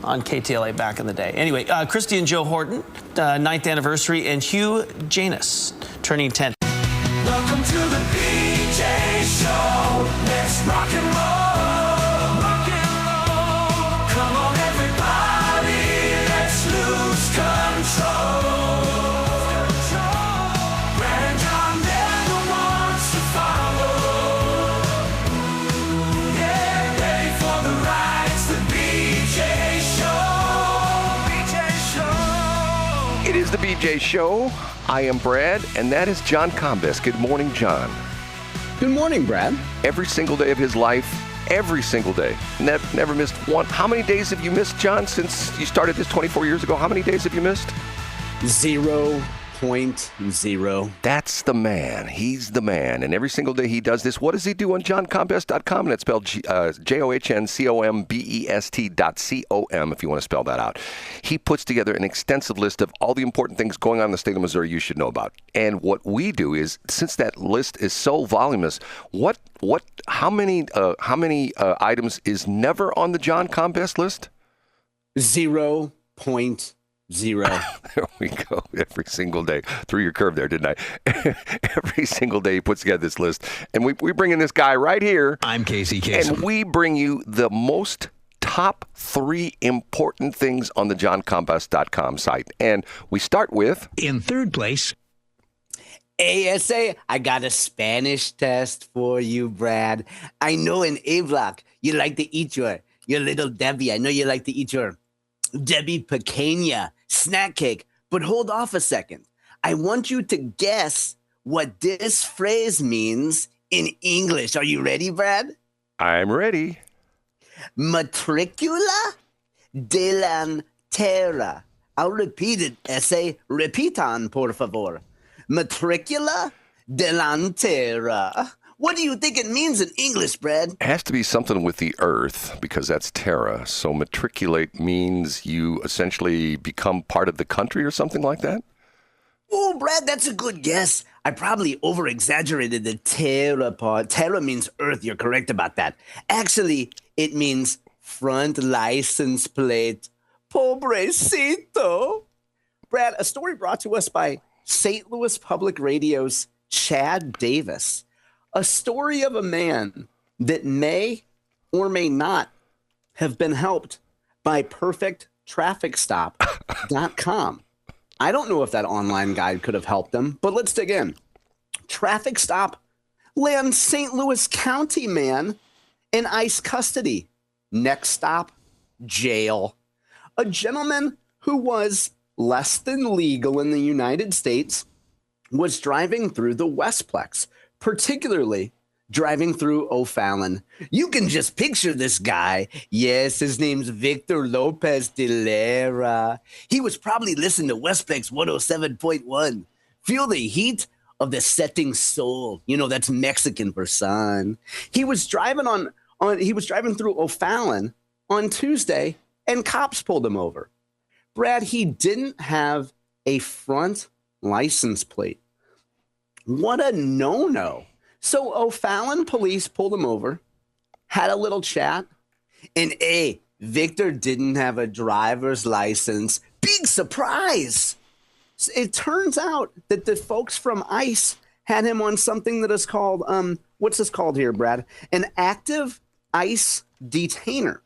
on KTLA back in the day. Anyway, Christy and Joe Horton, 9th anniversary, and Hugh Janus turning 10. Welcome to the BJ Show. Let's rock and roll. Rock and roll. Come on, everybody. Let's lose control. Brad and John never wants to follow. Yeah, ready for the ride. It's the BJ Show. BJ Show. It is the BJ Show. I am Brad, and that is John Combest. Good morning, John. Good morning, Brad. Every single day of his life, every single day. Never missed one. How many days have you missed, John, since you started this 24 years ago? How many days have you missed? 0.0. That's the man. He's the man. And every single day he does this. What does he do on johncombest.com? And it's spelled JOHNCOMBEST.com if you want to spell that out. He puts together an extensive list of all the important things going on in the state of Missouri you should know about. And what we do is, since that list is so voluminous, how many items is never on the John Combest list? 0.0. There we go. Every single day. Threw your curve there, didn't I? Every single day he puts together this list. And we bring in this guy right here. I'm Casey Kasem. And we bring you the most top 3 important things on the johncombest.com site. And we start with... In third place... ASA, I got a Spanish test for you, Brad. I know in A-Block you like to eat your little Debbie. I know you like to eat your Debbie Pequeña snack cake, but hold off a second. I want you to guess what this phrase means in English. Are you ready, Brad? I'm ready. Matricula delantera. I'll repeat it, essay. Repitan, por favor. Matricula delantera. What do you think it means in English, Brad? It has to be something with the earth, because that's terra. So matriculate means you essentially become part of the country or something like that? Oh, Brad, that's a good guess. I probably over-exaggerated the terra part. Terra means earth. You're correct about that. Actually, it means front license plate. Pobrecito. Brad, a story brought to us by St. Louis Public Radio's Chad Davis. A story of a man that may or may not have been helped by perfecttrafficstop.com. I don't know if that online guide could have helped them, but let's dig in. Traffic stop lands St. Louis County man in ICE custody. Next stop, jail. A gentleman who was less than legal in the United States was driving through the Westplex, particularly driving through O'Fallon. You can just picture this guy. Yes, his name's Victor López Delara. He was probably listening to Westplex 107.1. Feel the heat of the setting soul. You know, that's Mexican for sun. He was driving through O'Fallon on Tuesday, and cops pulled him over. Brad, he didn't have a front license plate. What a no-no. So O'Fallon police pulled him over, had a little chat, and Victor didn't have a driver's license. Big surprise. It turns out that the folks from ICE had him on something that is called, what's this called here, Brad? An active ICE detainer.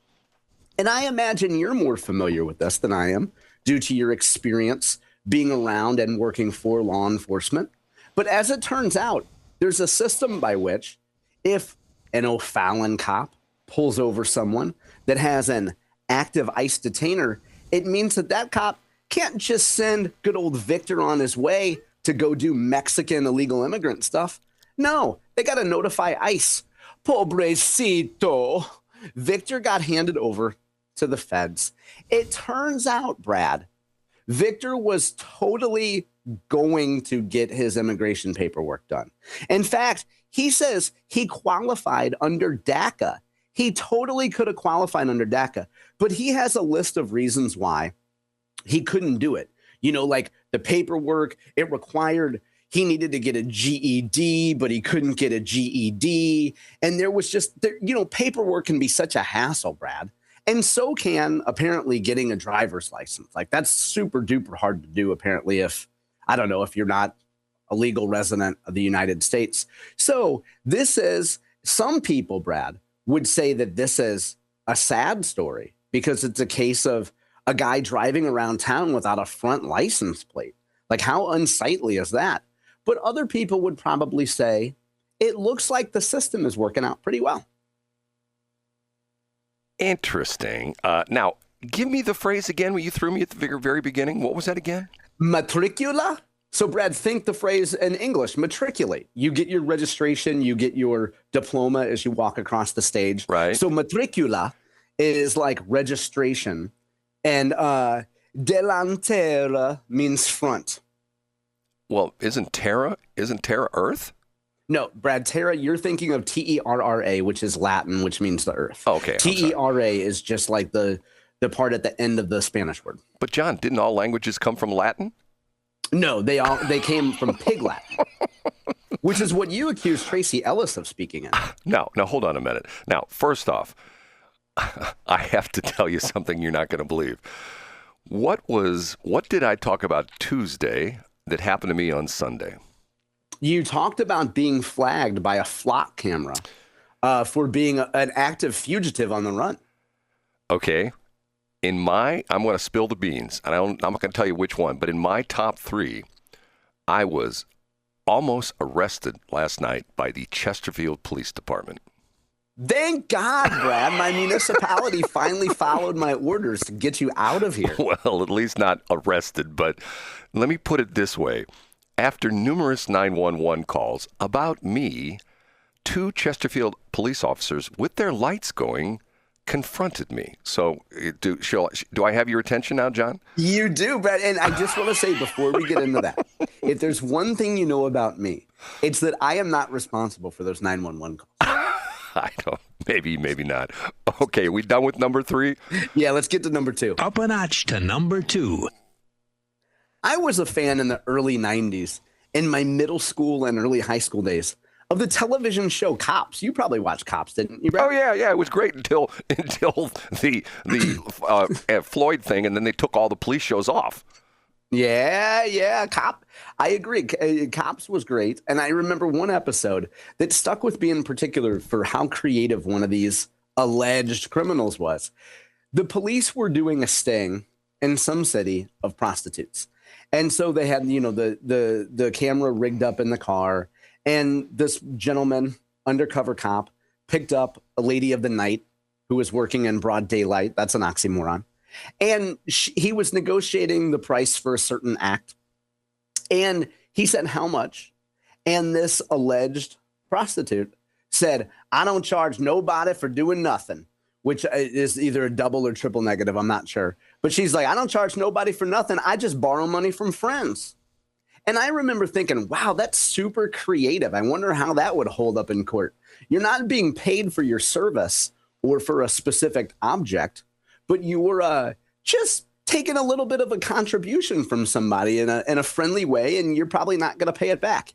And I imagine you're more familiar with this than I am due to your experience being around and working for law enforcement. But as it turns out, there's a system by which if an O'Fallon cop pulls over someone that has an active ICE detainer, it means that that cop can't just send good old Victor on his way to go do Mexican illegal immigrant stuff. No, they got to notify ICE. Pobrecito. Victor got handed over to the feds. It turns out, Brad, Victor was totally going to get his immigration paperwork done. In fact, he says he qualified under DACA. He totally could have qualified under DACA, but he has a list of reasons why he couldn't do it. You know, like the paperwork, it required, he needed to get a GED, but he couldn't get a GED. And there was just, paperwork can be such a hassle, Brad. And so can apparently getting a driver's license. Like that's super duper hard to do, apparently, if you're not a legal resident of the United States. So this is, some people, Brad, would say that this is a sad story because it's a case of a guy driving around town without a front license plate. Like how unsightly is that? But other people would probably say it looks like the system is working out pretty well. Interesting. Now, give me the phrase again when you threw me at the very beginning. What was that again? Matricula. So, Brad, think the phrase in English, matriculate. You get your registration, you get your diploma as you walk across the stage. Right. So matricula is like registration. And delantera means front. Well, isn't Terra Earth? No, Brad, Terra, you're thinking of Terra, which is Latin, which means the earth. Oh, okay. Terra is just like the part at the end of the Spanish word. But John, didn't all languages come from Latin? No, they came from Pig Latin, which is what you accused Tracy Ellis of speaking in. Now, hold on a minute. Now, first off, I have to tell you something you're not going to believe. What did I talk about Tuesday that happened to me on Sunday? You talked about being flagged by a flock camera for being an active fugitive on the run. Okay. I'm going to spill the beans, and I'm not going to tell you which one, but in my top 3, I was almost arrested last night by the Chesterfield Police Department. Thank God, Brad. My municipality finally followed my orders to get you out of here. Well, at least not arrested, but let me put it this way. After numerous 911 calls about me, 2 Chesterfield police officers with their lights going confronted me. So do I have your attention now, John? You do, Brad. And I just want to say before we get into that, if there's one thing you know about me, it's that I am not responsible for those 911 calls. I don't. Maybe not. Okay, we done with number 3? Yeah, let's get to number 2. Up a notch to number 2. I was a fan in the early 90s, in my middle school and early high school days, of the television show Cops. You probably watched Cops, didn't you, Brad? Oh, yeah. It was great until the Floyd thing, and then they took all the police shows off. Yeah. I agree. Cops was great. And I remember one episode that stuck with me in particular for how creative one of these alleged criminals was. The police were doing a sting in some city of prostitutes. And so they had, the camera rigged up in the car, and this gentleman, undercover cop, picked up a lady of the night who was working in broad daylight. That's an oxymoron. And he was negotiating the price for a certain act. And he said, how much? And this alleged prostitute said, I don't charge nobody for doing nothing, which is either a double or triple negative. I'm not sure. But she's like, I don't charge nobody for nothing. I just borrow money from friends. And I remember thinking, wow, that's super creative. I wonder how that would hold up in court. You're not being paid for your service or for a specific object, but you were just taking a little bit of a contribution from somebody in a friendly way, and you're probably not going to pay it back.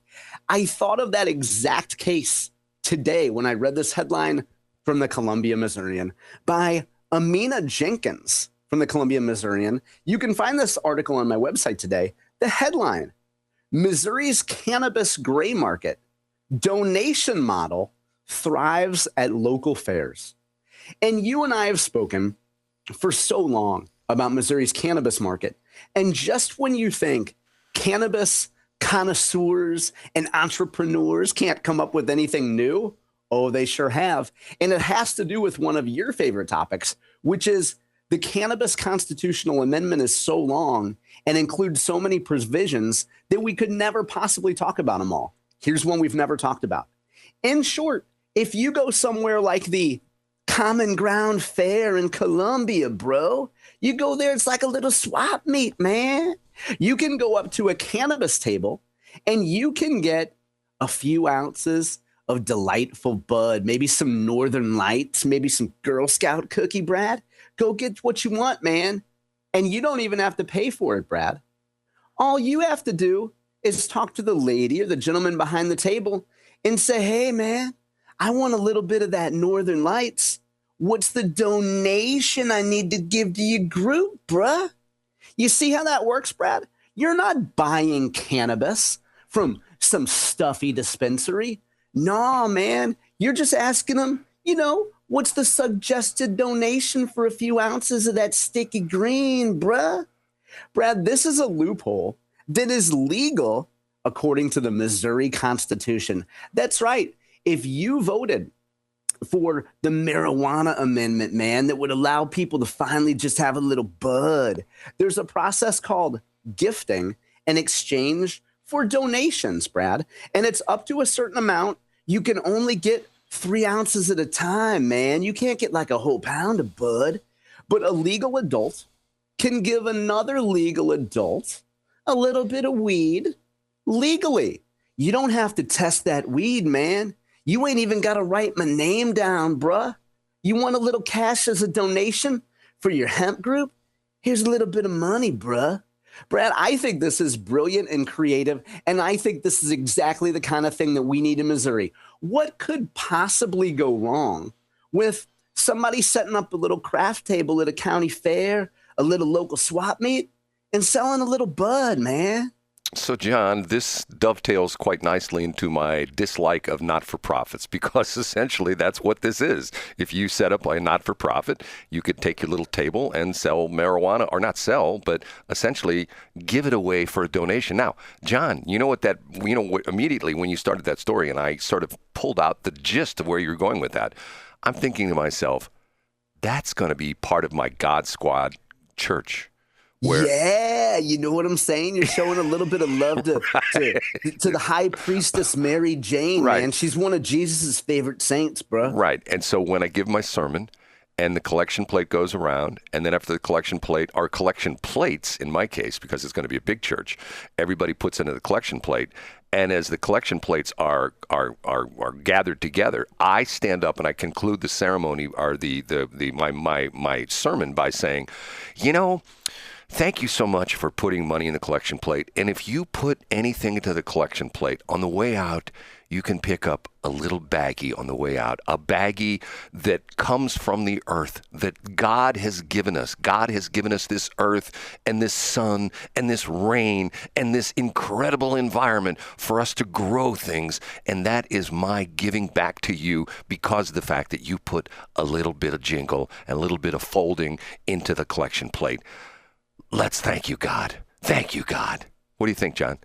I thought of that exact case today when I read this headline from the Columbia Missourian by Amina Jenkins from the Columbia Missourian. You can find this article on my website today. The headline, Missouri's cannabis gray market donation model thrives at local fairs. And you and I have spoken for so long about Missouri's cannabis market. And just when you think cannabis connoisseurs and entrepreneurs can't come up with anything new, oh, they sure have. And it has to do with one of your favorite topics, which is the cannabis constitutional amendment is so long and includes so many provisions that we could never possibly talk about them all. Here's one we've never talked about. In short, if you go somewhere like the Common Ground Fair in Columbia, bro, you go there, it's like a little swap meet, man. You can go up to a cannabis table and you can get a few ounces of delightful bud, maybe some Northern Lights, maybe some Girl Scout cookie, Brad. Go get what you want, man. And you don't even have to pay for it, Brad. All you have to do is talk to the lady or the gentleman behind the table and say, hey, man, I want a little bit of that Northern Lights what's the donation I need to give to your group, bruh? You see how that works, Brad? You're not buying cannabis from some stuffy dispensary. Nah, man. You're just asking them, what's the suggested donation for a few ounces of that sticky green, bruh? Brad, this is a loophole that is legal according to the Missouri Constitution. That's right. If you voted for the marijuana amendment, man, that would allow people to finally just have a little bud, there's a process called gifting in exchange for donations, Brad. And it's up to a certain amount. You can only get 3 ounces at a time, man. You can't get like a whole pound of bud. But a legal adult can give another legal adult a little bit of weed legally. You don't have to test that weed, man. You ain't even got to write my name down, bruh. You want a little cash as a donation for your hemp group? Here's a little bit of money, bruh. Brad, I think this is brilliant and creative, and I think this is exactly the kind of thing that we need in Missouri. What could possibly go wrong with somebody setting up a little craft table at a county fair, a little local swap meet, and selling a little bud, man? So, John, this dovetails quite nicely into my dislike of not-for-profits, because essentially that's what this is. If you set up a not-for-profit, you could take your little table and sell marijuana, or not sell, but essentially give it away for a donation. Now, John, immediately when you started that story and I sort of pulled out the gist of where you're going with that, I'm thinking to myself, that's going to be part of my God Squad church. Yeah, you know what I'm saying? You're showing a little bit of love to the high priestess Mary Jane, right. Man. She's one of Jesus' favorite saints, bro. Right. And so when I give my sermon and the collection plate goes around, and then after the collection plate, or collection plates in my case, because it's going to be a big church, everybody puts into the collection plate. And as the collection plates are gathered together, I stand up and I conclude the ceremony or my sermon by saying, thank you so much for putting money in the collection plate. And if you put anything into the collection plate, on the way out, you can pick up a little baggie on the way out, a baggie that comes from the earth that God has given us. God has given us this earth and this sun and this rain and this incredible environment for us to grow things. And that is my giving back to you because of the fact that you put a little bit of jingle and a little bit of folding into the collection plate. Let's thank you, God. Thank you, God. What do you think, John?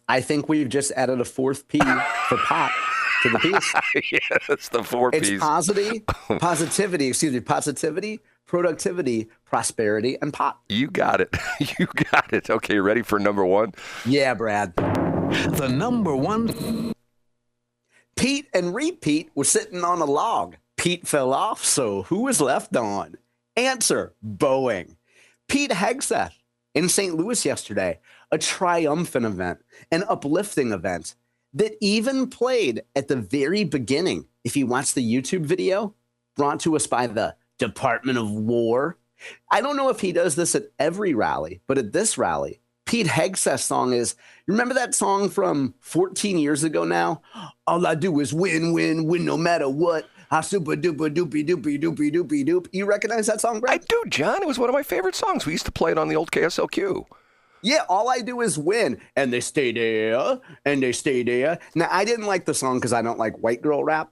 I think we've just added a fourth P for pot to the piece. Yeah, that's the 4 Ps. It's positivity, productivity, prosperity, and pot. You got it. You got it. Okay, ready for number 1? Yeah, Brad. The number 1. Pete and Repeat were sitting on a log. Pete fell off, so who was left on? Answer, Boeing. Pete Hegseth in St. Louis yesterday, a triumphant event, an uplifting event that even played at the very beginning. If you watch the YouTube video brought to us by the Department of War, I don't know if he does this at every rally, but at this rally, Pete Hegseth's song is, remember that song from 14 years ago now? All I do is win, win, win no matter what. Ah, super duper doopy doopy doopy doopy doop. You recognize that song, Brad? I do, John. It was one of my favorite songs. We used to play it on the old KSLQ. Yeah, all I do is win. And they stay there, and they stay there. Now, I didn't like the song because I don't like white girl rap.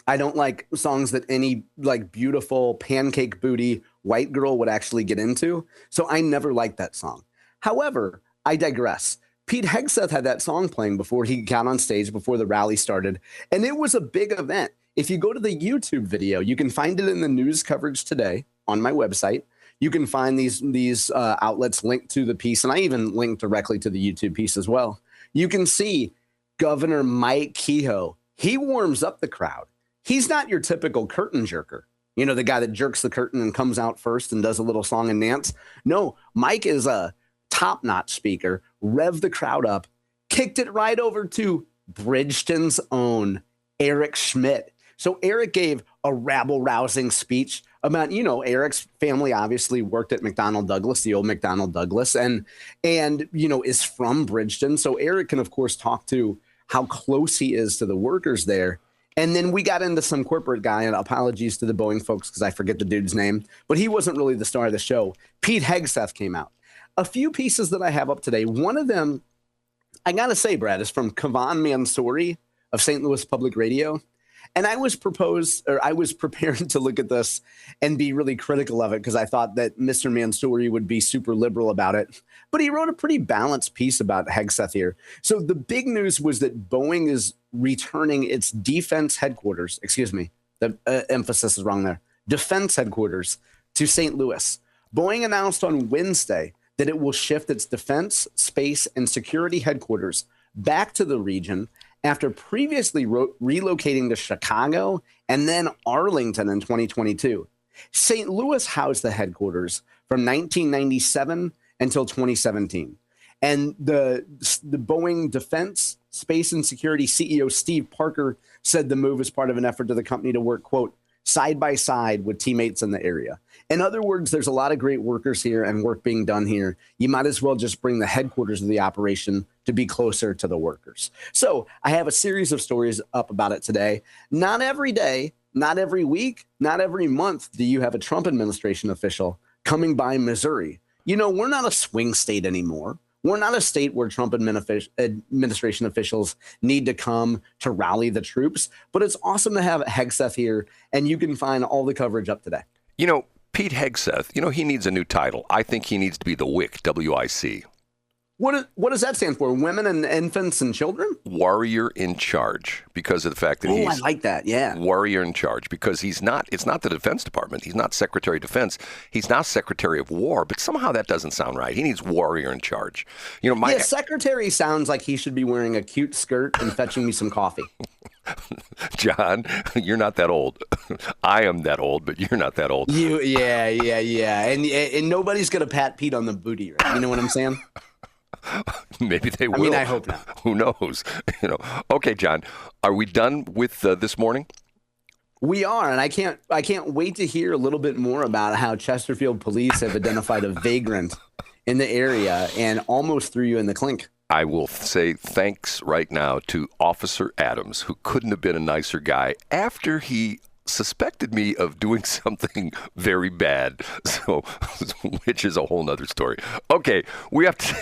I don't like songs that any beautiful pancake booty white girl would actually get into. So I never liked that song. However, I digress. Pete Hegseth had that song playing before he got on stage, before the rally started. And it was a big event. If you go to the YouTube video, you can find it in the news coverage today on my website. You can find these outlets linked to the piece, and I even linked directly to the YouTube piece as well. You can see Governor Mike Kehoe. He warms up the crowd. He's not your typical curtain jerker. You know, the guy that jerks the curtain and comes out first and does a little song and dance. No, Mike is a top-notch speaker, revved the crowd up, kicked it right over to Bridgeton's own Eric Schmitt. So Eric gave a rabble-rousing speech about, Eric's family obviously worked at McDonnell Douglas, the old McDonnell Douglas, and is from Bridgeton. So Eric can, of course, talk to how close he is to the workers there. And then we got into some corporate guy, and apologies to the Boeing folks because I forget the dude's name, but he wasn't really the star of the show. Pete Hegseth came out. A few pieces that I have up today. One of them, I got to say, Brad, is from Kavan Mansouri of St. Louis Public Radio. And I was prepared to look at this and be really critical of it because I thought that Mr. Mansouri would be super liberal about it. But he wrote a pretty balanced piece about Hegseth here. So the big news was that Boeing is returning its defense headquarters. Excuse me, the emphasis is wrong there. Defense headquarters to St. Louis. Boeing announced on Wednesday that it will shift its defense, space, and security headquarters back to the region after previously relocating to Chicago and then Arlington in 2022. St. Louis housed the headquarters from 1997 until 2017. And the Boeing Defense, Space, and Security CEO Steve Parker said the move is part of an effort to the company to work, quote, side by side with teammates in the area. In other words, there's a lot of great workers here and work being done here. You might as well just bring the headquarters of the operation to be closer to the workers. So I have a series of stories up about it today. Not every day, not every week, not every month do you have a Trump administration official coming by Missouri. You know, we're not a swing state anymore. We're not a state where Trump administration officials need to come to rally the troops, but it's awesome to have Hegseth here, and you can find all the coverage up today. You know, Pete Hegseth, he needs a new title. I think he needs to be the WIC, W-I-C. What does that stand for? Women and infants and children? Warrior in charge, because of the fact that he's I like that. Yeah. warrior in charge, because it's not the Defense Department. He's not Secretary of Defense. He's not Secretary of War, but somehow that doesn't sound right. He needs warrior in charge. Secretary sounds like he should be wearing a cute skirt and fetching me some coffee. John, you're not that old. I am that old, but you're not that old. Yeah. And nobody's going to pat Pete on the booty, right? You know what I'm saying? Maybe they will. I mean, I hope not. Who knows? Okay, John, are we done with this morning? We are, and I can't wait to hear a little bit more about how Chesterfield police have identified a vagrant in the area and almost threw you in the clink. I will say thanks right now to Officer Adams, who couldn't have been a nicer guy after he suspected me of doing something very bad, which is a whole nother story. Okay, we have to.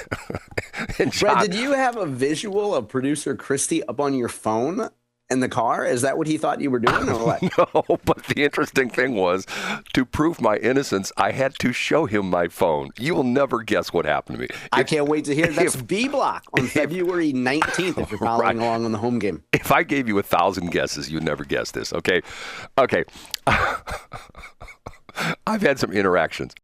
And John, Brad, did you have a visual of producer Christy up on your phone in the car? Is that what he thought you were doing, or what? No, but the interesting thing was, to prove my innocence, I had to show him my phone. You will never guess what happened to me. I can't wait to hear. That's B Block on February 19th if you're following along on the home game. If I gave you 1,000 guesses, you'd never guess this, okay? I've had some interactions.